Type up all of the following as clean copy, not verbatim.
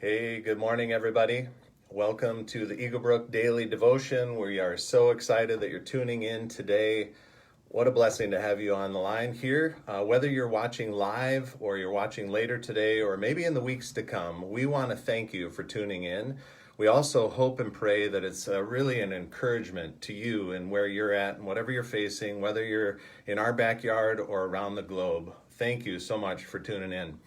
Hey, good morning, everybody. Welcome to the Eagle Brook Daily Devotion. We are so excited that you're tuning in today. What a blessing to have you on the line here. Whether you're watching live or you're watching later today or maybe in the weeks to come, we want to thank you for tuning in. We also hope and pray that it's really an encouragement to you and where you're at and whatever you're facing, whether you're in our backyard or around the globe. Thank you so much for tuning in.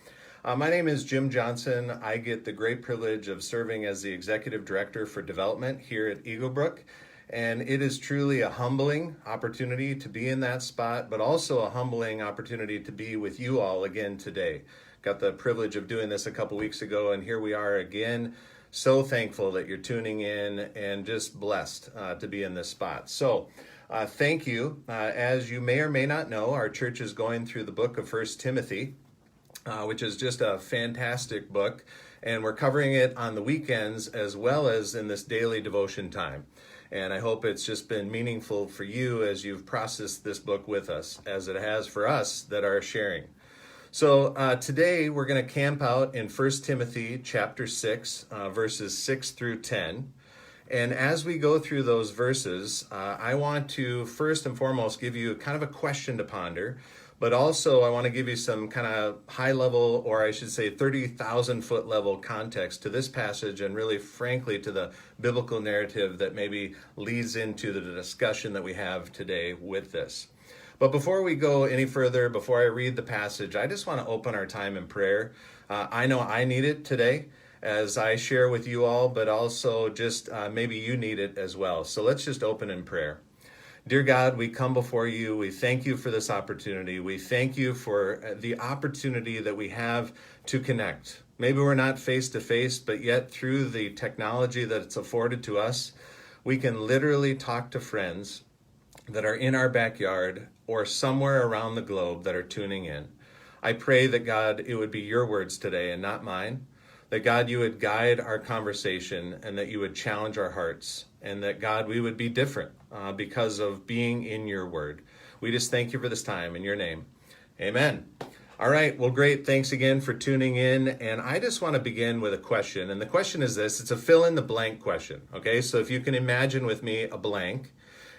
My name is Jim Johnson. I get the great privilege of serving as the Executive Director for Development here at Eagle Brook. And it is truly a humbling opportunity to be in that spot, but also a humbling opportunity to be with you all again today. Got the privilege of doing this a couple weeks ago, and here we are again. So thankful that you're tuning in and just blessed to be in this spot. So thank you. As you may or may not know, our church is going through the book of 1 Timothy. Which is just a fantastic book, and we're covering it on the weekends as well as in this daily devotion time. And I hope it's just been meaningful for you as you've processed this book with us, as it has for us that are sharing. So today we're going to camp out in 1 Timothy chapter 6, verses 6 through 10. And as we go through those verses, I want to first and foremost give you kind of a question to ponder. But also, I want to give you some kind of high level, or I should say 30,000 foot level context to this passage and really, frankly, to the biblical narrative that maybe leads into the discussion that we have today with this. But before we go any further, before I read the passage, I just want to open our time in prayer. I know I need it today as I share with you all, but also just maybe you need it as well. So let's just open in prayer. Dear God, we come before you. We thank you for this opportunity. We thank you for the opportunity that we have to connect. Maybe we're not face to face, but yet through the technology that it's afforded to us, we can literally talk to friends that are in our backyard or somewhere around the globe that are tuning in. I pray that God, it would be your words today and not mine. That God, you would guide our conversation and that you would challenge our hearts, and that God, we would be different because of being in your word. We just thank you for this time in your name. Amen. All right. Well, great. Thanks again for tuning in. And I just want to begin with a question. And the question is this. It's a fill in the blank question. Okay. So if you can imagine with me a blank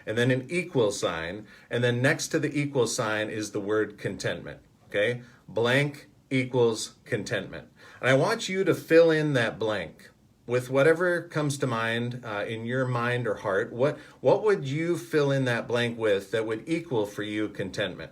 and then an equal sign, and then next to the equal sign is the word contentment. Okay. Blank equals contentment. And I want you to fill in that blank with whatever comes to mind in your mind or heart. What would you fill in that blank with that would equal for you contentment?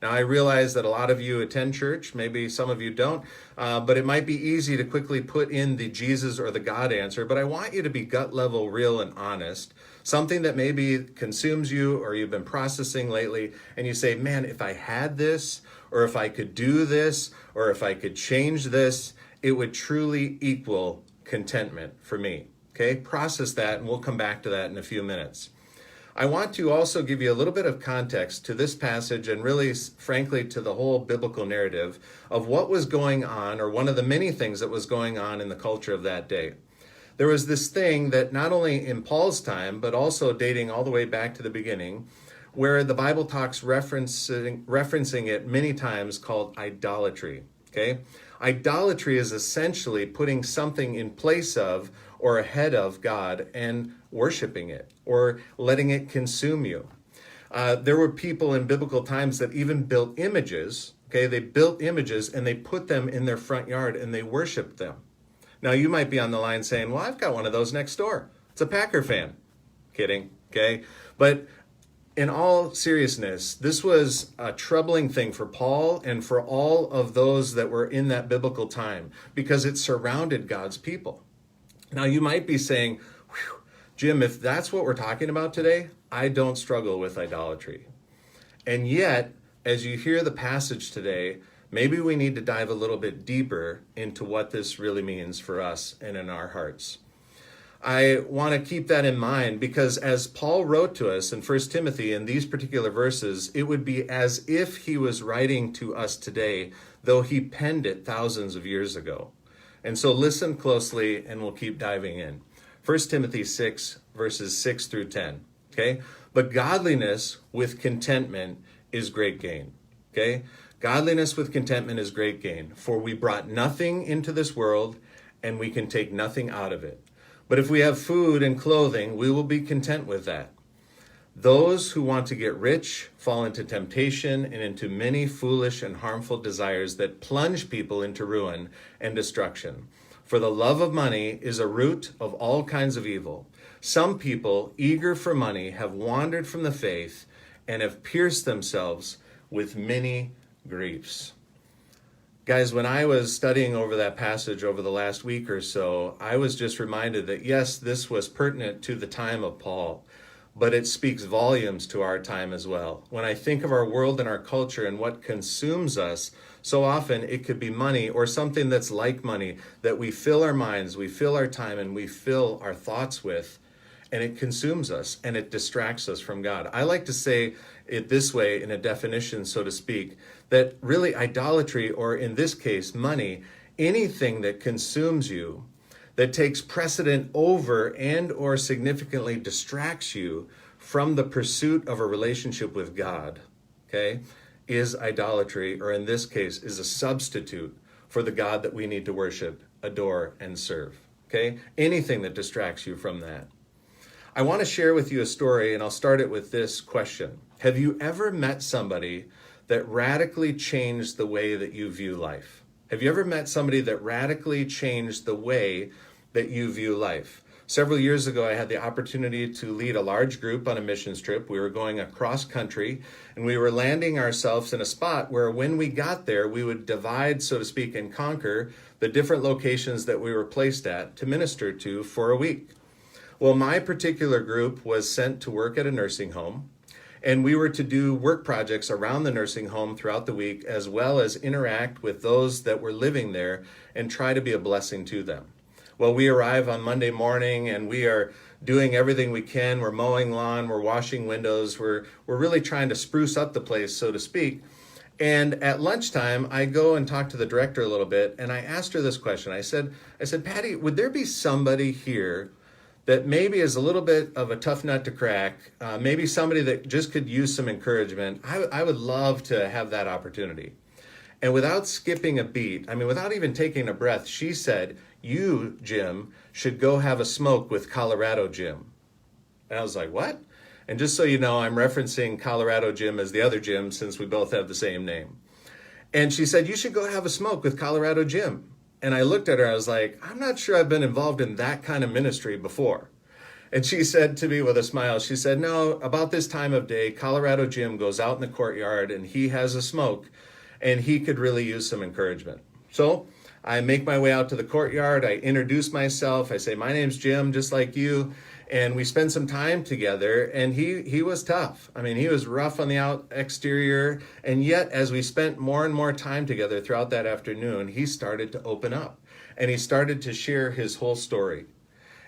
Now, I realize that a lot of you attend church, maybe some of you don't, but it might be easy to quickly put in the Jesus or the God answer, but I want you to be gut level, real and honest, something that maybe consumes you or you've been processing lately, and you say, man, if I had this, or if I could do this, or if I could change this, it would truly equal contentment for me. Okay, process that, and we'll come back to that in a few minutes. I want to also give you a little bit of context to this passage and really, frankly, to the whole biblical narrative of what was going on, or one of the many things that was going on in the culture of that day. There was this thing that not only in Paul's time, but also dating all the way back to the beginning, where the Bible talks referencing it many times, called idolatry. Okay? Idolatry is essentially putting something in place of or ahead of God and worshiping it or letting it consume you. There were people in biblical times that even built images. Okay, they built images and they put them in their front yard and they worshiped them. Now you might be on the line saying, well, I've got one of those next door. It's a Packer fan. Kidding, okay? But in all seriousness, this was a troubling thing for Paul and for all of those that were in that biblical time because it surrounded God's people. Now you might be saying, Jim, if that's what we're talking about today, I don't struggle with idolatry. And yet, as you hear the passage today, maybe we need to dive a little bit deeper into what this really means for us and in our hearts. I want to keep that in mind because as Paul wrote to us in 1 Timothy in these particular verses, it would be as if he was writing to us today, though he penned it thousands of years ago. And so listen closely and we'll keep diving in. 1 Timothy 6, verses 6 through 10. Okay? But godliness with contentment is great gain. Okay? Godliness with contentment is great gain. For we brought nothing into this world, and we can take nothing out of it. But if we have food and clothing, we will be content with that. Those who want to get rich fall into temptation and into many foolish and harmful desires that plunge people into ruin and destruction. For the love of money is a root of all kinds of evil. Some people, eager for money, have wandered from the faith and have pierced themselves with many griefs. Guys, when I was studying over that passage over the last week or so, I was just reminded that yes, this was pertinent to the time of Paul, but it speaks volumes to our time as well. When I think of our world and our culture and what consumes us, so often it could be money or something that's like money that we fill our minds, we fill our time, and we fill our thoughts with, and it consumes us and it distracts us from God. I like to say it this way in a definition, so to speak, that really idolatry, or in this case, money, anything that consumes you, that takes precedent over and or significantly distracts you from the pursuit of a relationship with God, okay, is idolatry, or in this case, is a substitute for the God that we need to worship, adore, and serve, okay? Anything that distracts you from that. I want to share with you a story, and I'll start it with this question. Have you ever met somebody that radically changed the way that you view life? Have you ever met somebody that radically changed the way that you view life? Several years ago, I had the opportunity to lead a large group on a missions trip. We were going across country, and we were landing ourselves in a spot where when we got there, we would divide, so to speak, and conquer the different locations that we were placed at to minister to for a week. Well, my particular group was sent to work at a nursing home, and we were to do work projects around the nursing home throughout the week, as well as interact with those that were living there and try to be a blessing to them. Well, we arrive on Monday morning and we are doing everything we can. We're mowing lawn, we're washing windows, we're really trying to spruce up the place, so to speak. And at lunchtime, I go and talk to the director a little bit, and I asked her this question. I said, Patty, would there be somebody here that maybe is a little bit of a tough nut to crack, maybe somebody that just could use some encouragement? I would love to have that opportunity. And without skipping a beat, without even taking a breath, she said, you, Jim, should go have a smoke with Colorado Jim. And I was like, what? And just so you know, I'm referencing Colorado Jim as the other Jim, since we both have the same name. And she said, you should go have a smoke with Colorado Jim. And I looked at her, I was like, I'm not sure I've been involved in that kind of ministry before. And she said to me with a smile, she said, no, about this time of day, Colorado Jim goes out in the courtyard and he has a smoke and he could really use some encouragement. So I make my way out to the courtyard. I introduce myself. I say, my name's Jim, just like you. And we spend some time together, and he was tough. He was rough on the exterior. And yet, as we spent more and more time together throughout that afternoon, he started to open up and he started to share his whole story.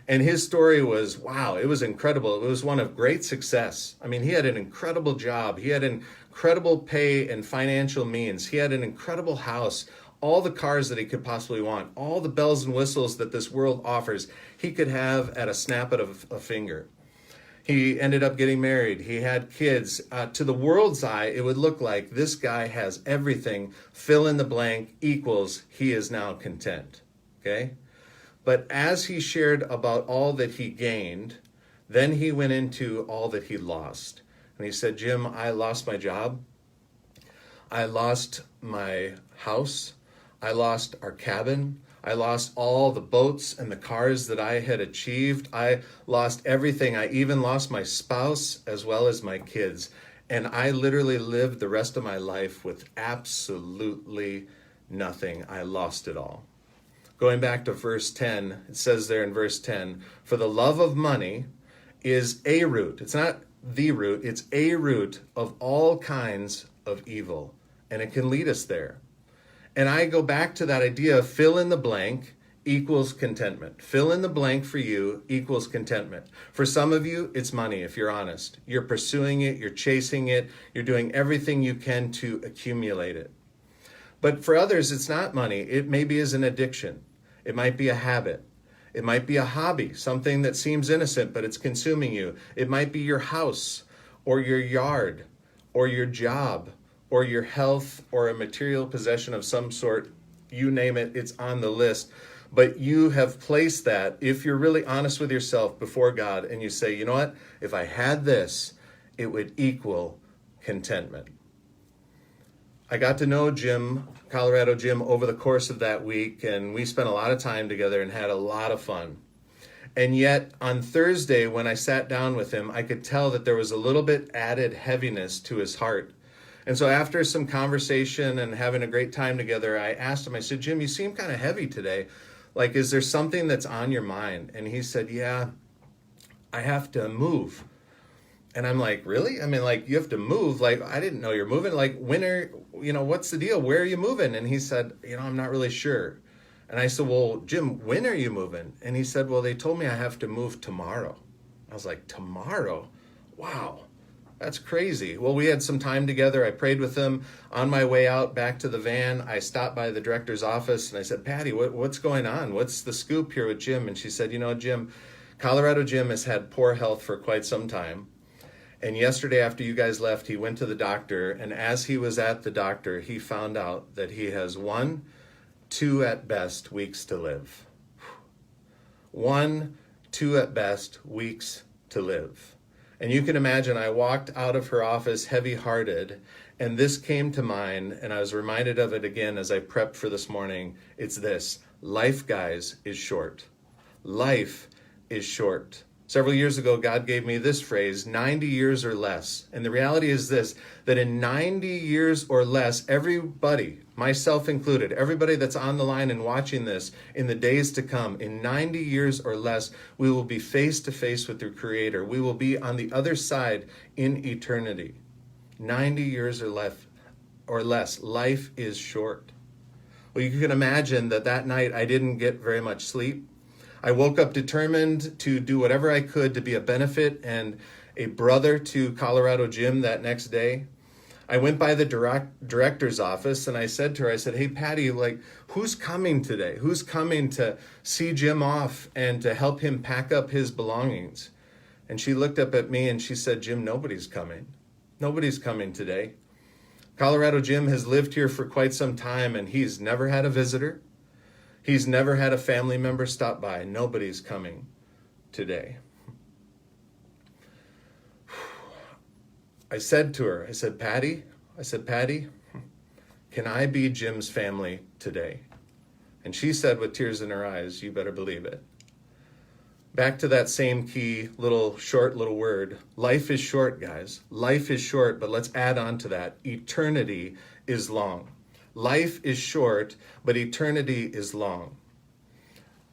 And his story was, wow, it was incredible. It was one of great success. He had an incredible job. He had incredible pay and financial means. He had an incredible house, all the cars that he could possibly want, all the bells and whistles that this world offers, he could have at a snap of a finger. He ended up getting married. He had kids. To the world's eye, it would look like this guy has everything, fill in the blank, equals he is now content. Okay? But as he shared about all that he gained, then he went into all that he lost. And he said, Jim, I lost my job. I lost my house. I lost our cabin. I lost all the boats and the cars that I had achieved. I lost everything. I even lost my spouse as well as my kids. And I literally lived the rest of my life with absolutely nothing. I lost it all. Going back to verse 10, it says there in verse 10, for the love of money is a root. It's not the root. It's a root of all kinds of evil. And it can lead us there. And I go back to that idea of fill in the blank equals contentment. Fill in the blank for you equals contentment. For some of you, it's money, if you're honest. You're pursuing it, you're chasing it, you're doing everything you can to accumulate it. But for others, it's not money. It maybe is an addiction. It might be a habit. It might be a hobby, something that seems innocent, but it's consuming you. It might be your house or your yard or your job or your health or a material possession of some sort. You name it, it's on the list. But you have placed that, if you're really honest with yourself before God, and you say, you know what, if I had this, it would equal contentment. I got to know Colorado Jim, over the course of that week, and we spent a lot of time together and had a lot of fun. And yet, on Thursday, when I sat down with him, I could tell that there was a little bit added heaviness to his heart. And so after some conversation and having a great time together, I asked him, I said, Jim, you seem kind of heavy today. Like, is there something that's on your mind? And he said, yeah, I have to move. And I'm like, really? I mean, like, you have to move? Like, I didn't know you're moving. Like, what's the deal? Where are you moving? And he said, I'm not really sure. And I said, well, Jim, when are you moving? And he said, well, they told me I have to move tomorrow. I was like, tomorrow? Wow, that's crazy. Well, we had some time together. I prayed with him. On my way out back to the van, I stopped by the director's office and I said, Patty, what's going on? What's the scoop here with Jim? And she said, Jim, Colorado Jim has had poor health for quite some time. And yesterday after you guys left, he went to the doctor. And as he was at the doctor, he found out that he has 1, 2 at best weeks to live. 1, 2 at best weeks to live. And you can imagine, I walked out of her office heavy-hearted, and this came to mind, and I was reminded of it again as I prepped for this morning. It's this: life, guys, is short. Life is short. Several years ago, God gave me this phrase, 90 years or less. And the reality is this, that in 90 years or less, everybody, myself included, everybody that's on the line and watching this, in the days to come, in 90 years or less, we will be face to face with the Creator. We will be on the other side in eternity. 90 years or less, life is short. Well, you can imagine that night I didn't get very much sleep. I woke up determined to do whatever I could to be a benefit and a brother to Colorado Jim that next day. I went by the director's office and I said to her, hey, Patty, who's coming today? Who's coming to see Jim off and to help him pack up his belongings? And she looked up at me and she said, Jim, nobody's coming. Nobody's coming today. Colorado Jim has lived here for quite some time and he's never had a visitor. He's never had a family member stop by. Nobody's coming today. I said to her, Patty, can I be Jim's family today? And she said with tears in her eyes, you better believe it. Back to that same key short little word. Life is short, guys. Life is short, but let's add on to that. Eternity is long. Life is short, but eternity is long.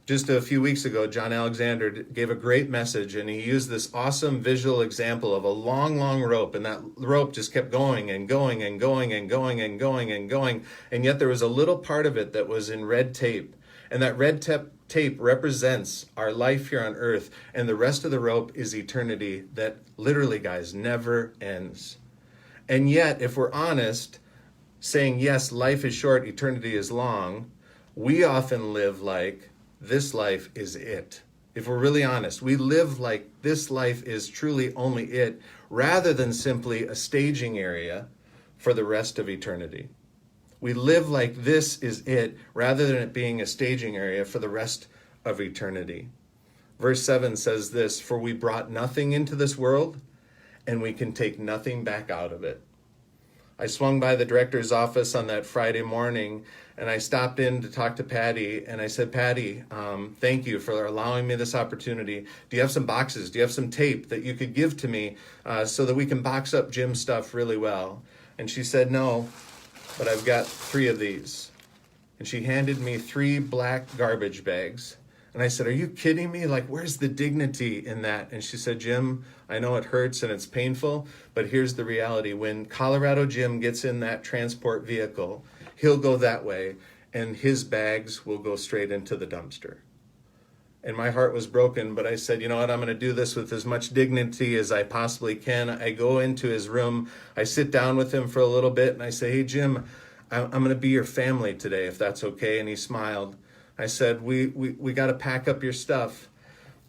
Just a few weeks ago, John Alexander gave a great message, and he used this awesome visual example of a long, long rope, and that rope just kept going and going and going and going and going and going, and yet there was a little part of it that was in red tape, and that red tape represents our life here on earth, and the rest of the rope is eternity that literally, guys, never ends. And yet, if we're honest, saying, yes, life is short, eternity is long, we often live like this life is it. If we're really honest, we live like this life is truly only it, rather than simply a staging area for the rest of eternity. We live like this is it, rather than it being a staging area for the rest of eternity. Verse 7 says this, for we brought nothing into this world, and we can take nothing back out of it. I swung by the director's office on that Friday morning, and I stopped in to talk to Patty, and I said, Patty, thank you for allowing me this opportunity. Do you have some boxes? Do you have some tape that you could give to me so that we can box up Jim's stuff really well? And she said, no, but I've got 3 of these. And she handed me 3 black garbage bags. And I said, are you kidding me? Where's the dignity in that? And she said, Jim, I know it hurts and it's painful, but here's the reality. When Colorado Jim gets in that transport vehicle, he'll go that way, and his bags will go straight into the dumpster. And my heart was broken, but I said, you know what? I'm going to do this with as much dignity as I possibly can. I go into his room, I sit down with him for a little bit, and I say, hey, Jim, I'm going to be your family today, if that's okay. And he smiled. I said, we got to pack up your stuff.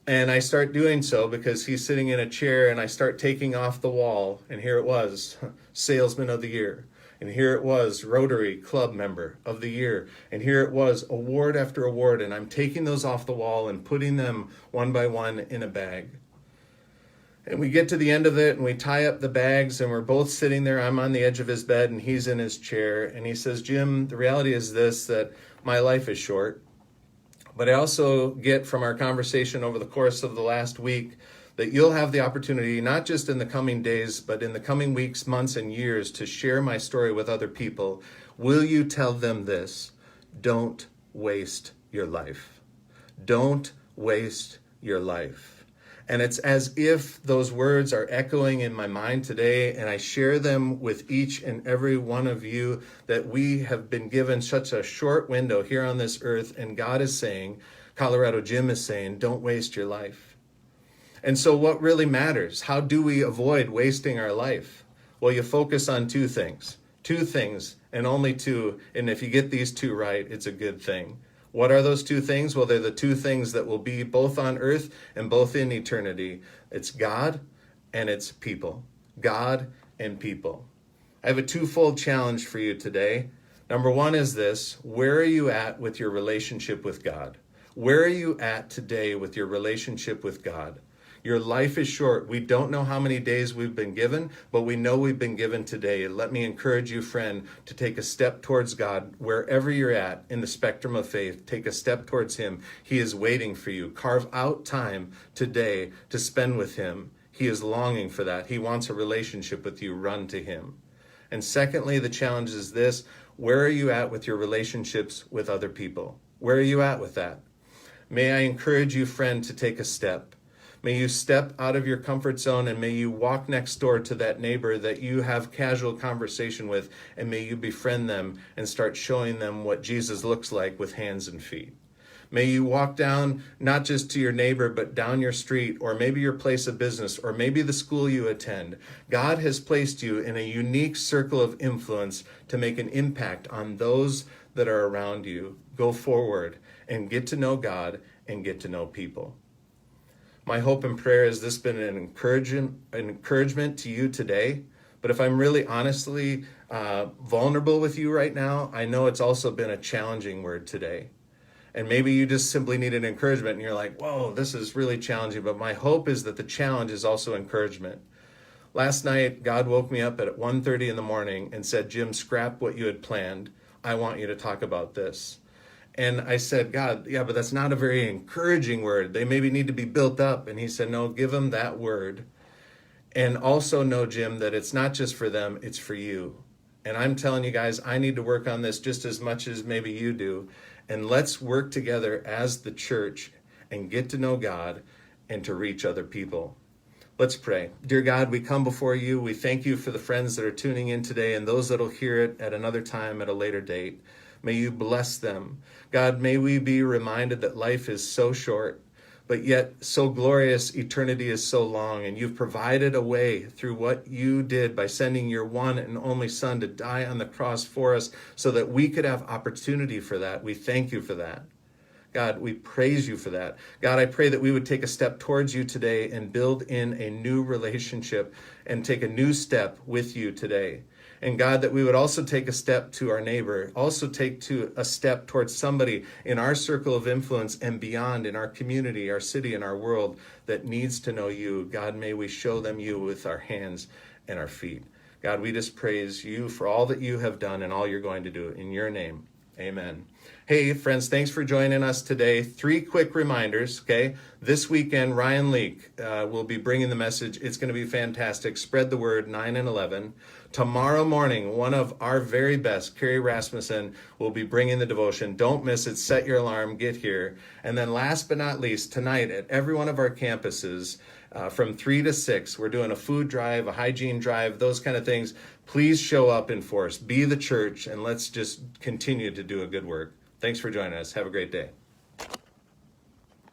And I start doing so because he's sitting in a chair, and I start taking off the wall. And here it was, Salesman of the Year. And here it was, Rotary Club Member of the Year. And here it was, award after award. And I'm taking those off the wall and putting them one by one in a bag. And we get to the end of it and we tie up the bags and we're both sitting there. I'm on the edge of his bed and he's in his chair. And he says, Jim, the reality is this, that my life is short. But I also get from our conversation over the course of the last week that you'll have the opportunity, not just in the coming days, but in the coming weeks, months, and years, to share my story with other people. Will you tell them this? Don't waste your life. Don't waste your life. And it's as if those words are echoing in my mind today, and I share them with each and every one of you, that we have been given such a short window here on this earth, and God is saying, Colorado Jim is saying, don't waste your life. And so what really matters? How do we avoid wasting our life? Well, you focus on two things, and only two, and if you get these two right, it's a good thing. What are those two things? Well, they're the two things that will be both on earth and both in eternity. It's God and it's people. God and people. I have a twofold challenge for you today. Number one is this: where are you at with your relationship with God? Where are you at today with your relationship with God? Your life is short. We don't know how many days we've been given, but we know we've been given today. Let me encourage you, friend, to take a step towards God. Wherever you're at in the spectrum of faith, take a step towards Him. He is waiting for you. Carve out time today to spend with Him. He is longing for that. He wants a relationship with you. Run to Him. And secondly, the challenge is this: where are you at with your relationships with other people? Where are you at with that? May I encourage you, friend, to take a step. May you step out of your comfort zone, and may you walk next door to that neighbor that you have casual conversation with, and may you befriend them and start showing them what Jesus looks like with hands and feet. May you walk down not just to your neighbor, but down your street, or maybe your place of business, or maybe the school you attend. God has placed you in a unique circle of influence to make an impact on those that are around you. Go forward and get to know God and get to know people. My hope and prayer is this been an encouragement to you today. But if I'm really honestly vulnerable with you right now, I know it's also been a challenging word today. And maybe you just simply need an encouragement and you're like, whoa, this is really challenging. But my hope is that the challenge is also encouragement. Last night, God woke me up at 1:30 in the morning and said, Jim, scrap what you had planned. I want you to talk about this. And I said, God, yeah, but that's not a very encouraging word. They maybe need to be built up. And he said, no, give them that word. And also know, Jim, that it's not just for them, it's for you. And I'm telling you guys, I need to work on this just as much as maybe you do. And let's work together as the church and get to know God and to reach other people. Let's pray. Dear God, we come before you. We thank you for the friends that are tuning in today and those that will hear it at another time at a later date. May you bless them. God, may we be reminded that life is so short, but yet so glorious. Eternity is so long, and you've provided a way through what you did by sending your one and only Son to die on the cross for us so that we could have opportunity for that. We thank you for that. God, we praise you for that. God, I pray that we would take a step towards you today and build in a new relationship and take a new step with you today. And God, that we would also take a step to our neighbor, also take a step towards somebody in our circle of influence and beyond in our community, our city, and our world that needs to know you. God, may we show them you with our hands and our feet. God, we just praise you for all that you have done and all you're going to do. In your name, amen. Hey, friends, thanks for joining us today. 3 quick reminders, okay? This weekend, Ryan Leake will be bringing the message. It's going to be fantastic. Spread the word, 9 and 11. Tomorrow morning, one of our very best, Carrie Rasmussen, will be bringing the devotion. Don't miss it. Set your alarm. Get here. And then last but not least, tonight at every one of our campuses, from 3 to 6, we're doing a food drive, a hygiene drive, those kind of things. Please show up in force. Be the church, and let's just continue to do a good work. Thanks for joining us. Have a great day.